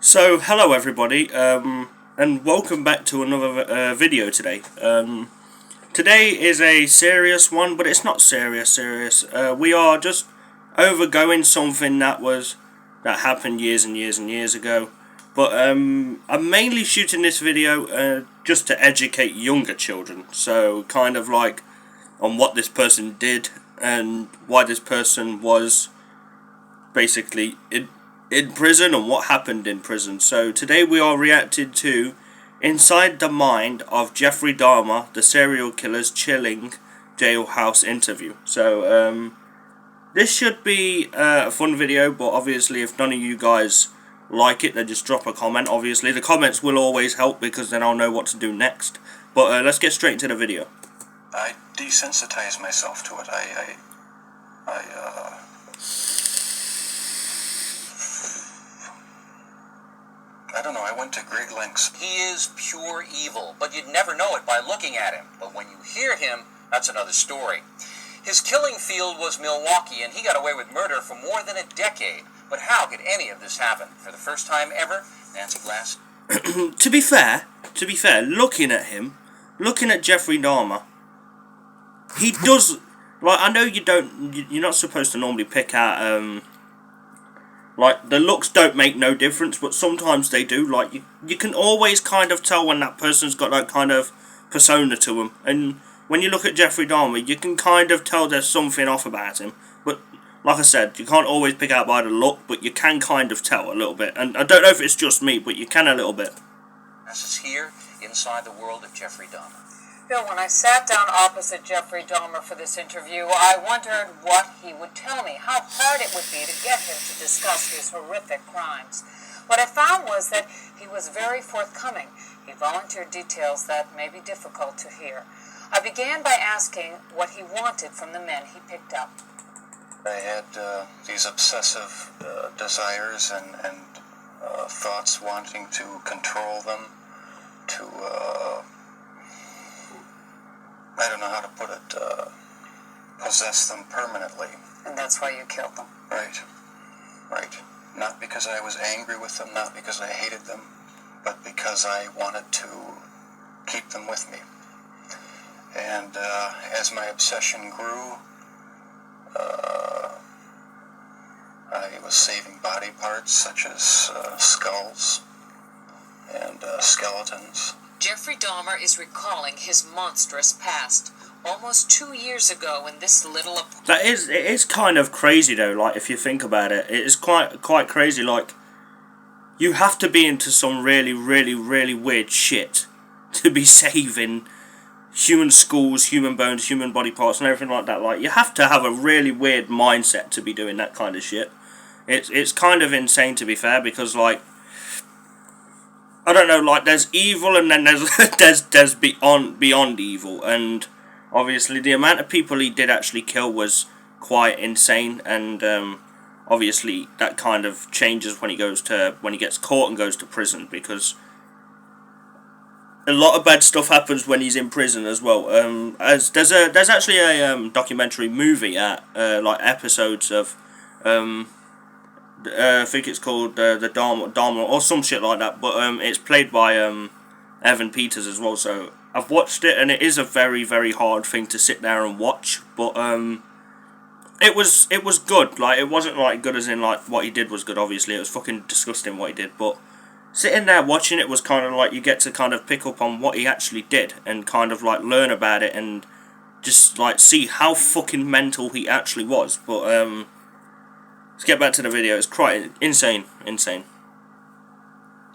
Hello everybody, and welcome back to another video today. Today is a serious one, but it's not serious. We are just overgoing something that happened years and years and years ago. But I'm mainly shooting this video just to educate younger children. So kind of like on what this person did and why this person was basically in prison and what happened in prison. So today we are reacting to Inside the Mind of Jeffrey Dahmer, the serial killer's chilling jailhouse interview. So this should be a fun video, but obviously if none of you guys like it, then just drop a comment. Obviously the comments will always help because then I'll know what to do next. But let's get straight into the video. I desensitized myself to it. I don't know, I went to great lengths. He is pure evil, but you'd never know it by looking at him. But when you hear him, that's another story. His killing field was Milwaukee, and he got away with murder for more than a decade. But how could any of this happen? For the first time ever, Nancy Glass? To be fair, looking at Jeffrey Dahmer, he does, like, I know you're not supposed to normally pick out, like, the looks don't make no difference, but sometimes they do. Like, you can always kind of tell when that person's got that kind of persona to them. And when you look at Jeffrey Dahmer, you can kind of tell there's something off about him. But, like I said, you can't always pick out by the look, but you can kind of tell a little bit. And I don't know if it's just me, but you can a little bit. This is here, inside the world of Jeffrey Dahmer. Bill, when I sat down opposite Jeffrey Dahmer for this interview, I wondered what he would tell me, how hard it would be to get him to discuss his horrific crimes. What I found was that he was very forthcoming. He volunteered details that may be difficult to hear. I began by asking what he wanted from the men he picked up. I had these obsessive desires and thoughts wanting to control them, to I don't know how to put it, possess them permanently. And that's why you killed them. Right. Not because I was angry with them, not because I hated them, but because I wanted to keep them with me. And as my obsession grew, I was saving body parts such as skulls and skeletons. Jeffrey Dahmer is recalling his monstrous past. Almost 2 years ago in this little It is kind of crazy though, like, if you think about it. It is quite crazy. Like, you have to be into some really weird shit to be saving human skulls, human bones, human body parts and everything like that. Like, you have to have a really weird mindset to be doing that kind of shit. It's kind of insane, to be fair, because, like, I don't know, like, there's evil and then there's beyond evil, and obviously the amount of people he did actually kill was quite insane, and obviously that kind of changes when he gets caught and goes to prison, because a lot of bad stuff happens when he's in prison as well. As there's actually a documentary movie like episodes of I think it's called the Dahmer or some shit like that, but it's played by Evan Peters as well. So I've watched it, and it is a very hard thing to sit there and watch, but it was good. Like, it wasn't like good as in like what he did was good. Obviously, it was fucking disgusting what he did, but sitting there watching it was kind of like you get to kind of pick up on what he actually did and kind of like learn about it and just like see how fucking mental he actually was. But let's get back to the video. It's quite insane.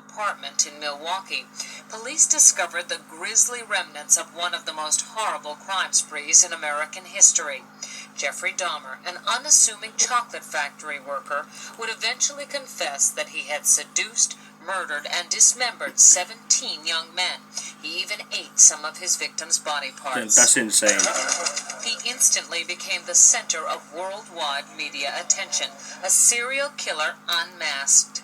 Apartment in Milwaukee, police discovered the grisly remnants of one of the most horrible crime sprees in American history. Jeffrey Dahmer, an unassuming chocolate factory worker, would eventually confess that he had seduced, murdered, and dismembered 17 young men. He even ate some of his victims' body parts. That's insane. He instantly became the center of worldwide media attention, a serial killer unmasked.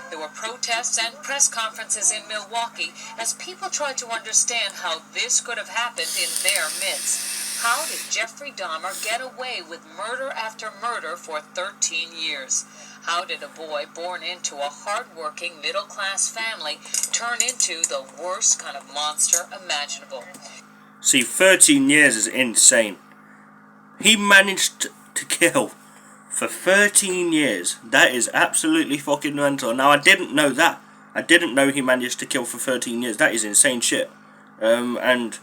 There were protests and press conferences in Milwaukee as people tried to understand how this could have happened in their midst. How did Jeffrey Dahmer get away with murder after murder for 13 years? How did a boy born into a hard-working, middle-class family turn into the worst kind of monster imaginable? See, 13 years is insane. He managed to kill for 13 years. That is absolutely fucking mental. Now, I didn't know that. I didn't know he managed to kill for 13 years. That is insane shit. And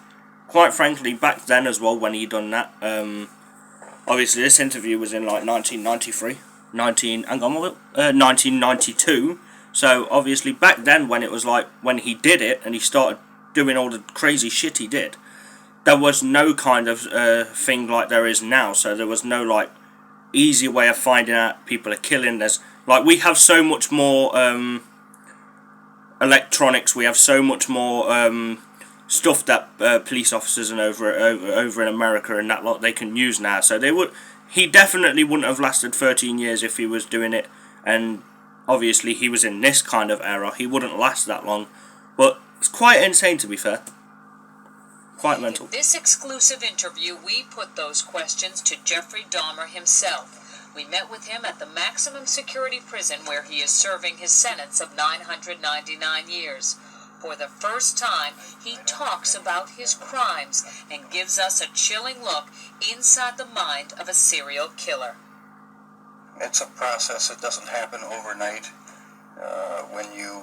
quite frankly, back then as well, when he done that, obviously this interview was in like 1993, 1992. So obviously back then, when it was like when he did it and he started doing all the crazy shit he did, there was no kind of thing like there is now. So there was no like easy way of finding out people are killing. There's like, we have so much more electronics. We have so much more stuff that police officers and over in America and that lot, they can use now. So he definitely wouldn't have lasted 13 years if he was doing it. And obviously he was in this kind of era. He wouldn't last that long. But it's quite insane, to be fair. Quite mental. In this exclusive interview, we put those questions to Jeffrey Dahmer himself. We met with him at the maximum security prison where he is serving his sentence of 999 years. For the first time, he talks about his crimes and gives us a chilling look inside the mind of a serial killer. It's a process. It doesn't happen overnight. When you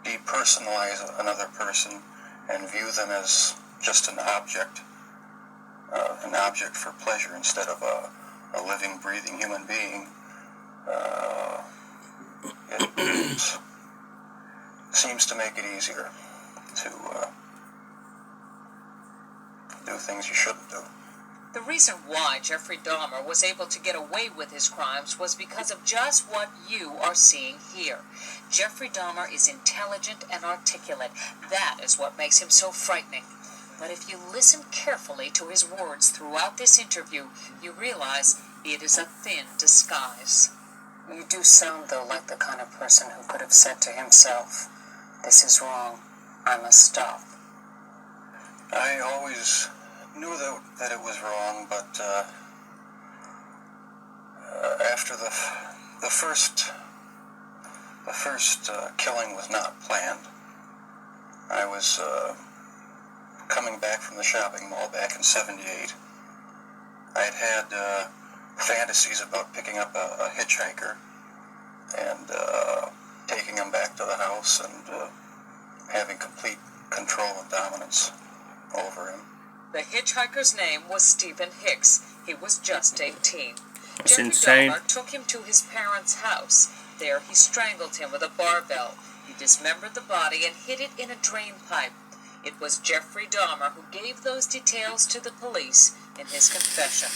depersonalize another person and view them as just an object for pleasure instead of a living, breathing human being, it seems to make it easier to do things you shouldn't do. The reason why Jeffrey Dahmer was able to get away with his crimes was because of just what you are seeing here. Jeffrey Dahmer is intelligent and articulate. That is what makes him so frightening. But if you listen carefully to his words throughout this interview, you realize it is a thin disguise. You do sound, though, like the kind of person who could have said to himself, "This is wrong. I must stop." I always knew that it was wrong, but after the first killing was not planned. I was coming back from the shopping mall back in '78. I had fantasies about picking up a hitchhiker and taking him back to the house and having complete control and dominance over him. The hitchhiker's name was Stephen Hicks. He was just 18. That's Jeffrey insane. Dahmer took him to his parents' house. There he strangled him with a barbell. He dismembered the body and hid it in a drain pipe. It was Jeffrey Dahmer who gave those details to the police in his confession.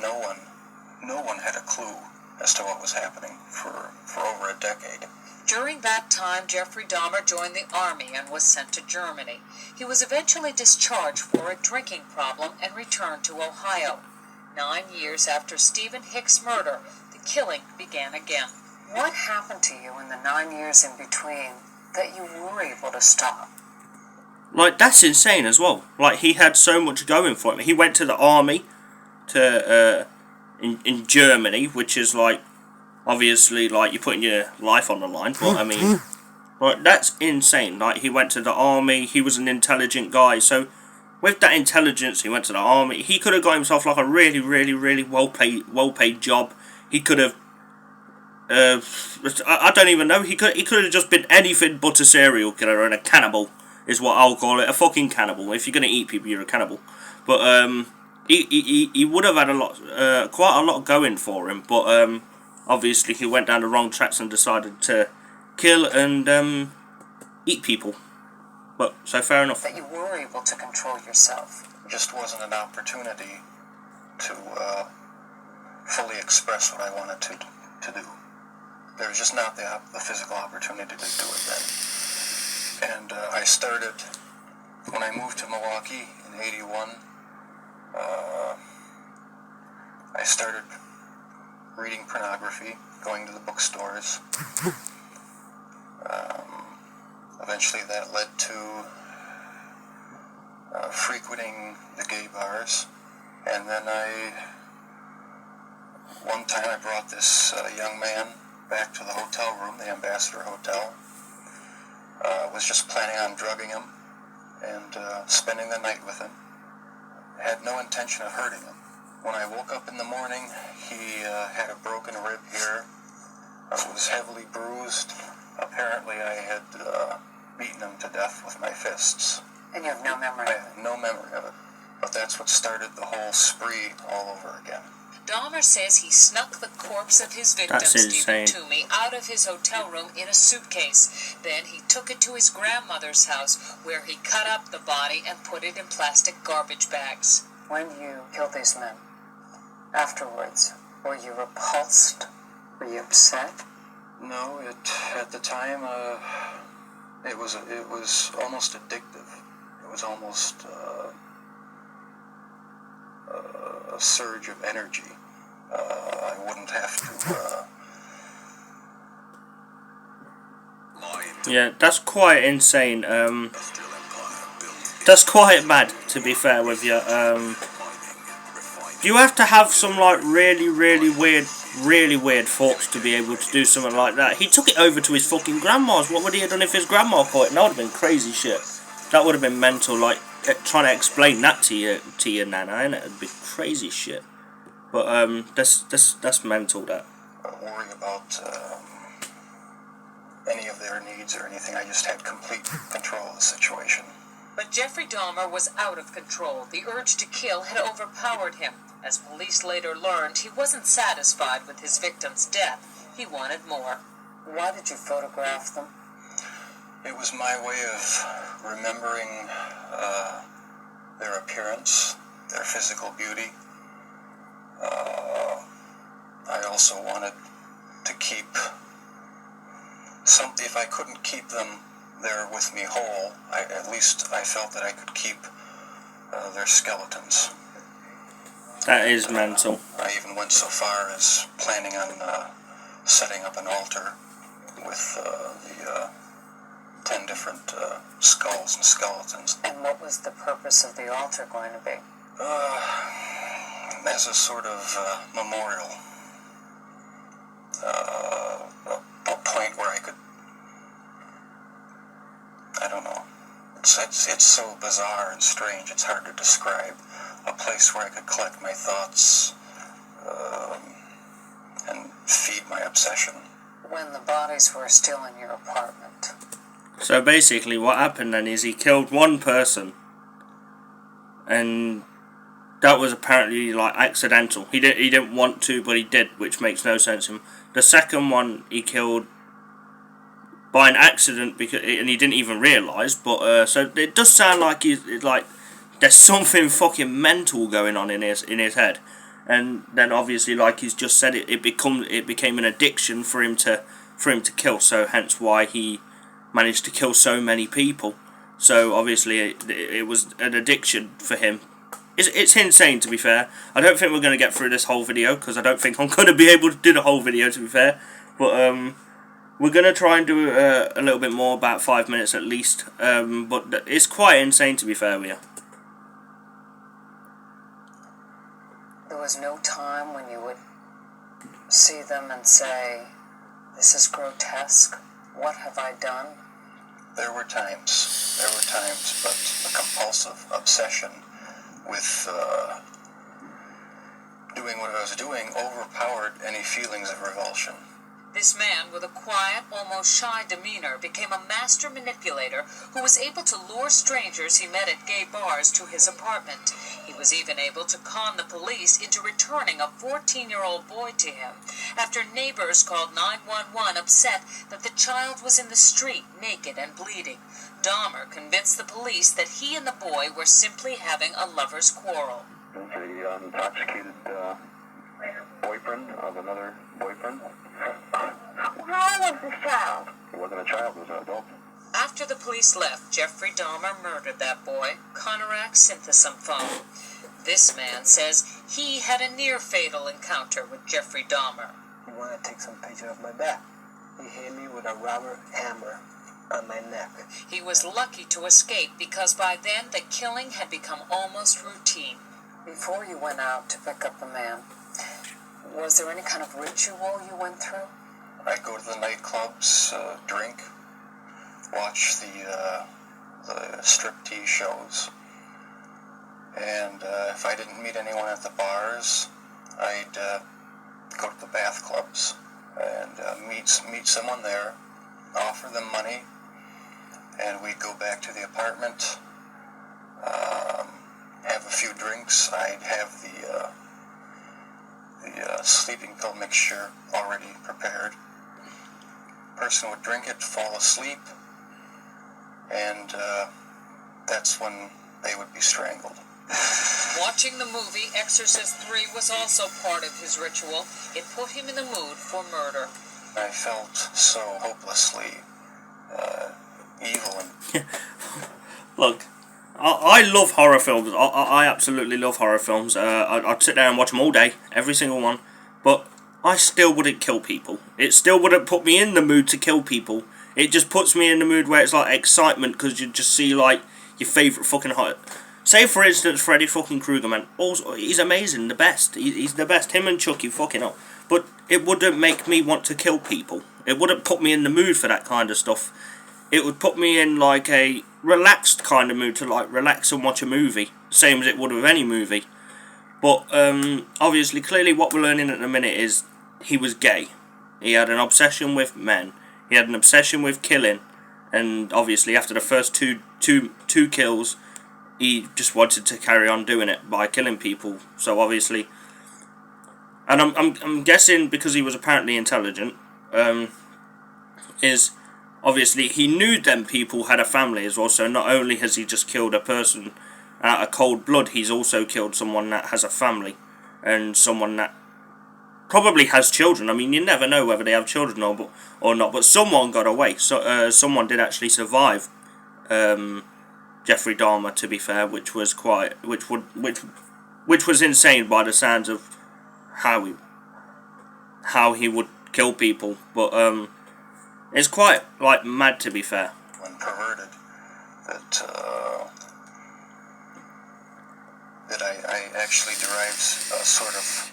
No one had a clue as to what was happening for over a decade. During that time, Jeffrey Dahmer joined the army and was sent to Germany. He was eventually discharged for a drinking problem and returned to Ohio. 9 years after Stephen Hicks' murder, the killing began again. What happened to you in the 9 years in between that you were able to stop? Like, that's insane as well. Like, he had so much going for him. He went to the army in Germany, which is like, obviously, like, you're putting your life on the line, but I mean, like, that's insane. Like, he went to the army, he was an intelligent guy, so with that intelligence, he went to the army. He could have got himself like a really, really, really well paid job. He could have, I don't even know. He could have just been anything but a serial killer and a cannibal, is what I'll call it. A fucking cannibal. If you're gonna eat people, you're a cannibal. But he would have had quite a lot going for him. But obviously, he went down the wrong tracks and decided to kill and eat people. But, so fair enough. That you were able to control yourself. Just wasn't an opportunity to fully express what I wanted to do. There was just not the physical opportunity to do it then. And I started, when I moved to Milwaukee in '81, I started reading pornography, going to the bookstores. Eventually that led to frequenting the gay bars, and then I One time I brought this young man back to the hotel room, the Ambassador Hotel. Was just planning on drugging him and spending the night with him. Had no intention of hurting him. When I woke up in the morning, he had a broken rib here. Was heavily bruised. Apparently I had beaten him to death with my fists. And you have no memory I of it? have no memory of it. But that's what started the whole spree all over again. Dahmer says he snuck the corpse of his victim, That's Stephen insane. Toomey, out of his hotel room in a suitcase. Then he took it to his grandmother's house, where he cut up the body and put it in plastic garbage bags. When you killed these men, afterwards, were you repulsed? Were you upset? No, at the time it was almost addictive. It was almost a surge of energy. I wouldn't have to. Yeah, that's quite insane. That's quite mad, to be fair with you. You have to have some like really weird thoughts to be able to do something like that. He took it over to his fucking grandma's. What would he have done if his grandma caught it? That would have been crazy shit. That would have been mental. Like trying to explain that to your nana, innit? It'd be crazy shit. But that's mental. That. Worry about any of their needs or anything. I just had complete control of the situation. But Jeffrey Dahmer was out of control. The urge to kill had overpowered him. As police later learned, he wasn't satisfied with his victim's death. He wanted more. Why did you photograph them? It was my way of remembering their appearance, their physical beauty. I also wanted to keep something. If I couldn't keep them there with me whole, at least I felt that I could keep their skeletons. That is mental. I even went so far as planning on setting up an altar with the 10 different skulls and skeletons. And what was the purpose of the altar going to be? As a sort of memorial. A point where I could, I don't know, it's so bizarre and strange, it's hard to describe. A place where I could collect my thoughts and feed my obsession. When the bodies were still in your apartment. So basically, what happened then is he killed one person, and that was apparently like accidental. He didn't want to, but he did, which makes no sense to him. The second one he killed by an accident and he didn't even realise. But so it does sound like there's something fucking mental going on in his head. And then obviously, like he's just said, it became an addiction for him to kill. So hence why he managed to kill so many people. So obviously it was an addiction for him. It's insane, to be fair. I don't think we're going to get through this whole video, because I don't think I'm going to be able to do the whole video, to be fair. But we're going to try and do a little bit more, about 5 minutes at least. But it's quite insane, to be fair with you. There was no time when you would see them and say, "This is grotesque. What have I done?" There were times, but a compulsive obsession with doing what I was doing overpowered any feelings of revulsion. This man, with a quiet, almost shy demeanor, became a master manipulator who was able to lure strangers he met at gay bars to his apartment. He was even able to con the police into returning a 14-year-old boy to him after neighbors called 911 upset that the child was in the street naked and bleeding. Dahmer convinced the police that he and the boy were simply having a lover's quarrel. The intoxicated boyfriend of another boyfriend. How old was this child? He wasn't a child, he was an adult. After the police left, Jeffrey Dahmer murdered that boy, Conorak Synthesymphone. This man says he had a near-fatal encounter with Jeffrey Dahmer. He wanted to take some picture of my back. He hit me with a rubber hammer on my neck. He was lucky to escape because by then the killing had become almost routine. Before you went out to pick up the man, Was there any kind of ritual you went through? I'd go to the nightclubs, drink, watch the striptease shows, and if I didn't meet anyone at the bars, I'd go to the bath clubs and meet someone there, offer them money, and we'd go back to the apartment, have a few drinks. I'd have the sleeping pill mixture already prepared. Person would drink it, fall asleep, and that's when they would be strangled. Watching the movie Exorcist 3 was also part of his ritual. It put him in the mood for murder. I felt so hopelessly evil and Look, I love horror films. I absolutely love horror films. I'd sit there and watch them all day, every single one. But I still wouldn't kill people. It still wouldn't put me in the mood to kill people. It just puts me in the mood where it's like excitement because you just see like your favourite fucking horror. Say for instance Freddy fucking Krueger, man. Also, he's amazing, the best. He's the best. Him and Chucky fucking up. But it wouldn't make me want to kill people. It wouldn't put me in the mood for that kind of stuff. It would put me in like a relaxed kind of mood to like relax and watch a movie, same as it would with any movie. But obviously, clearly, what we're learning at the minute is he was gay. He had an obsession with men. He had an obsession with killing, and obviously, after the first two kills, he just wanted to carry on doing it by killing people. So obviously, and I'm guessing because he was apparently intelligent, is obviously he knew them people had a family as well. So not only has he just killed a person out of cold blood, he's also killed someone that has a family and someone that probably has children. I mean, you never know whether they have children or not. But someone got away. So someone did actually survive. Jeffrey Dahmer, to be fair, which was insane by the sounds of how he would kill people. But it's quite like mad, to be fair. when perverted, that I actually derived a sort of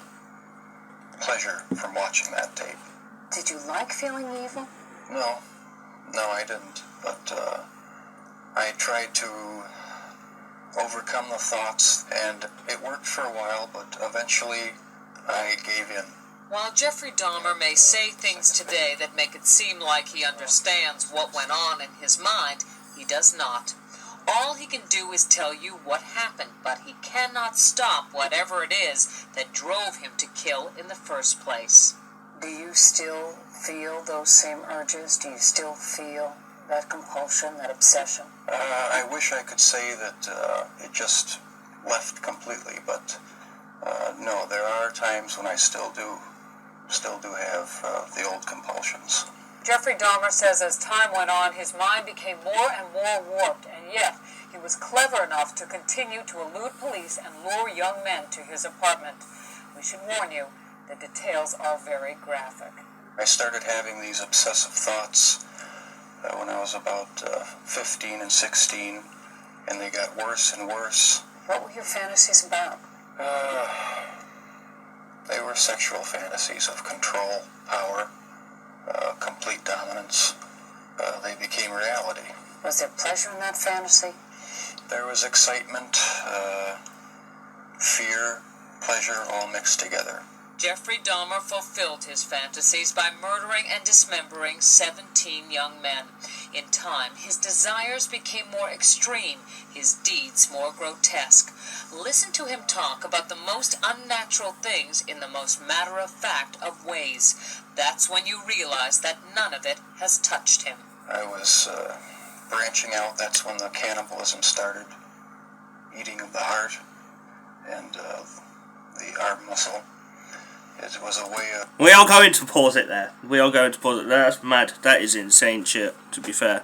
pleasure from watching that tape. Did you like feeling evil? No, I didn't. But I tried to overcome the thoughts, and it worked for a while, but eventually I gave in. While Jeffrey Dahmer may say things today that make it seem like he understands what went on in his mind, he does not. All he can do is tell you what happened, but he cannot stop whatever it is that drove him to kill in the first place. Do you still feel those same urges? Do you still feel that compulsion, that obsession? I wish I could say that it just left completely, but no, there are times when I still do have the old compulsions. Jeffrey Dahmer says as time went on, his mind became more and more warped, and yet he was clever enough to continue to elude police and lure young men to his apartment. We should warn you, the details are very graphic. I started having these obsessive thoughts when I was about 15 and 16, and they got worse and worse. What were your fantasies about? They were sexual fantasies of control, power, complete dominance. They became reality. Was there pleasure in that fantasy? There was excitement, fear, pleasure, all mixed together. Jeffrey Dahmer fulfilled his fantasies by murdering and dismembering 17 young men. In time, his desires became more extreme, his deeds more grotesque. Listen to him talk about the most unnatural things in the most matter-of-fact of ways. That's when you realize that none of it has touched him. I was branching out. That's when the cannibalism started. Eating of the heart and the arm muscle. It was a way of... We are going to pause it there. That's mad. That is insane shit, to be fair.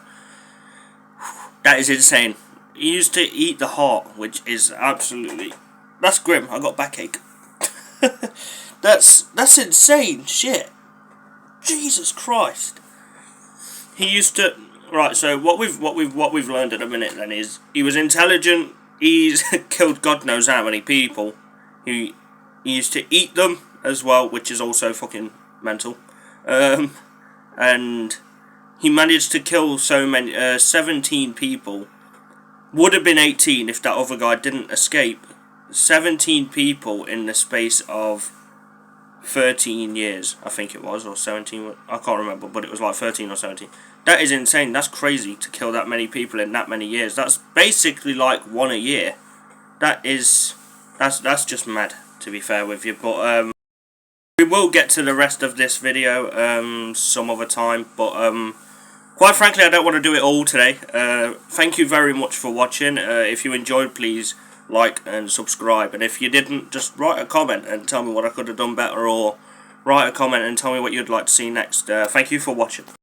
That is insane. He used to eat the heart, which is absolutely... That's grim. I got backache. That's insane shit. Jesus Christ. He used to... Right, so what we've learned at the minute then is he was intelligent. He's killed God knows how many people. He used to eat them, as well, which is also fucking mental. And he managed to kill so many, 17 people. Would have been 18 if that other guy didn't escape. 17 people in the space of 13 years, I think it was, or 17, I can't remember, but it was like 13 or 17. That is insane. That's crazy to kill that many people in that many years. That's basically like one a year. That's just mad, to be fair with you. But we will get to the rest of this video some other time, but quite frankly, I don't want to do it all today. Thank you very much for watching. If you enjoyed, please like and subscribe. And if you didn't, just write a comment and tell me what I could have done better, or write a comment and tell me what you'd like to see next. Thank you for watching.